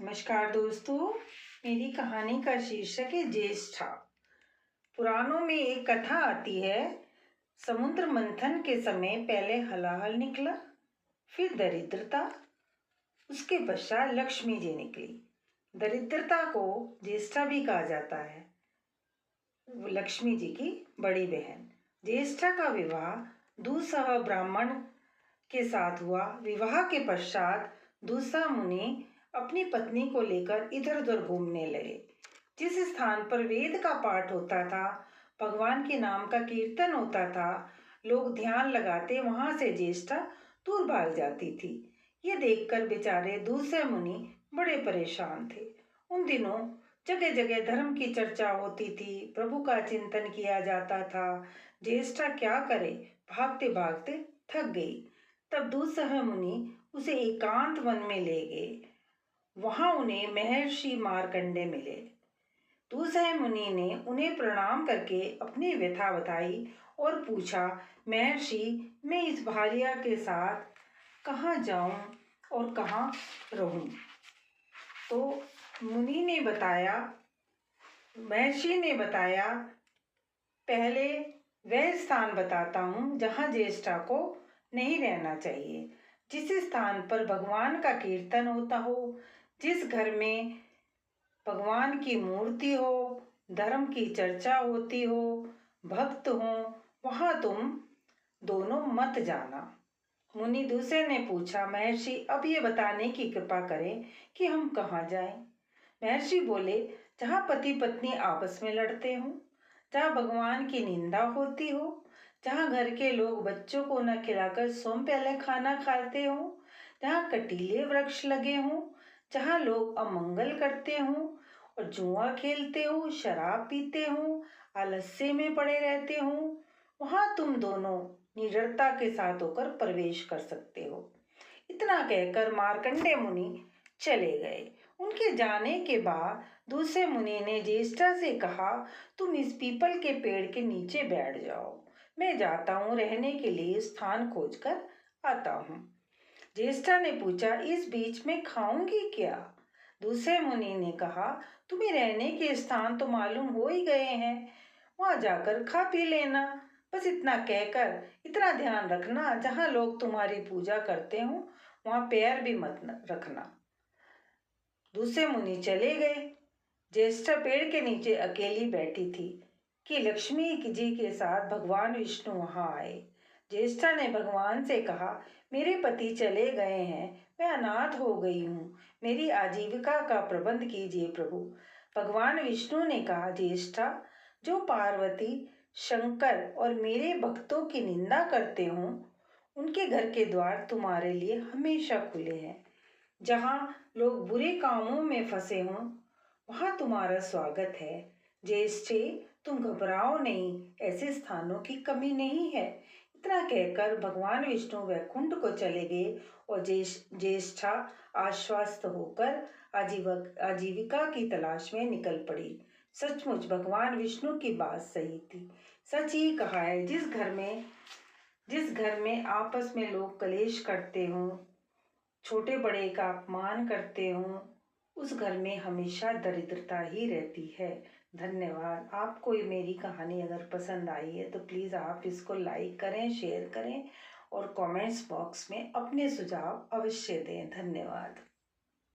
नमस्कार दोस्तों, मेरी कहानी का शीर्षक है ज्येष्ठा। पुराणों में एक कथा आती है। समुद्र मंथन के समय पहले हलाहल निकला, फिर दरिद्रता, उसके पश्चात लक्ष्मी जी निकली। दरिद्रता को ज्येष्ठा भी कहा जाता है, लक्ष्मी जी की बड़ी बहन। ज्येष्ठा का विवाह दूसरा ब्राह्मण के साथ हुआ। विवाह के पश्चात दूसरा मुनि अपनी पत्नी को लेकर इधर उधर घूमने लगे। जिस स्थान पर वेद का पाठ होता था, भगवान के नाम का कीर्तन होता था, लोग ध्यान लगाते, वहां से ज्येष्ठा दूर भाग जाती थी। ये देखकर बेचारे दूसरे मुनि बड़े परेशान थे। उन दिनों जगह जगह धर्म की चर्चा होती थी, प्रभु का चिंतन किया जाता था। ज्येष्ठा क्या करे, भागते भागते थक गई। तब दूसरा मुनि उसे एकांत वन में ले गए। वहां उन्हें महर्षि मार्कंडे मिले। दूसरे मुनि ने उन्हें प्रणाम करके अपनी व्यथा बताई और पूछा, महर्षि, मैं इस भार्या के साथ कहाँ जाऊं और कहाँ रहूं? तो महर्षि ने बताया, पहले वह स्थान बताता हूँ जहाँ ज्येष्ठा को नहीं रहना चाहिए। जिस स्थान पर भगवान का कीर्तन होता हो, जिस घर में भगवान की मूर्ति हो, धर्म की चर्चा होती हो, भक्त हो, वहां तुम दोनों मत जाना। मुनि दूसरे ने पूछा, महर्षि, अब ये बताने की कृपा करें कि हम कहाँ जाएं? महर्षि बोले, जहाँ पति पत्नी आपस में लड़ते हों, जहाँ भगवान की निंदा होती हो, जहाँ घर के लोग बच्चों को न खिलाकर स्वयं पहले खाना खाते हों, जहाँ कटीले वृक्ष लगे हों, जहाँ लोग अमंगल करते हों और जुआ खेलते हों, शराब पीते हों, आलस्य में पड़े रहते हों, वहां तुम दोनों निडरता के साथ होकर प्रवेश कर सकते हो। इतना कहकर मार्कंडे मुनि चले गए। उनके जाने के बाद दूसरे मुनि ने ज्येष्ठा से कहा, तुम इस पीपल के पेड़ के नीचे बैठ जाओ, मैं जाता हूँ, रहने के लिए स्थान खोजकर आता हूँ। ज्येष्ठा ने पूछा, इस बीच में खाऊंगी क्या? दूसरे मुनि ने कहा, तुम्हें रहने के स्थान तो मालूम हो ही गए हैं, वहां जाकर खा पी लेना। बस इतना कहकर इतना ध्यान रखना, जहां लोग तुम्हारी पूजा करते हो वहां पैर भी मत रखना। दूसरे मुनि चले गए। ज्येष्ठा पेड़ के नीचे अकेली बैठी थी कि लक्ष्मी जी के साथ भगवान विष्णु वहां आए। ज्येष्ठा ने भगवान से कहा, मेरे पति चले गए हैं, मैं अनाथ हो गई हूँ, मेरी आजीविका का प्रबंध कीजिए प्रभु। भगवान विष्णु ने कहा, ज्येष्ठा, जो पार्वती, शंकर और मेरे भक्तों की निंदा करते हों, उनके घर के द्वार तुम्हारे लिए हमेशा खुले हैं। जहाँ लोग बुरे कामों में फंसे हों, वहां तुम्हारा स्वागत है। ज्येष्ठे, तुम घबराओ नहीं, ऐसे स्थानों की कमी नहीं है। इतना कहकर भगवान विष्णु वैकुंठ को चले गए और ज्येष्ठा आश्वस्त होकर आजीविका की तलाश में निकल पड़ी। सचमुच भगवान विष्णु की बात सही थी। सच ही कहा है, जिस घर में आपस में लोग कलेश करते हों, छोटे बड़े का अपमान करते हों, उस घर में हमेशा दरिद्रता ही रहती है। धन्यवाद। आपको ये मेरी कहानी अगर पसंद आई है तो प्लीज़ आप इसको लाइक करें, शेयर करें और कमेंट्स बॉक्स में अपने सुझाव अवश्य दें। धन्यवाद।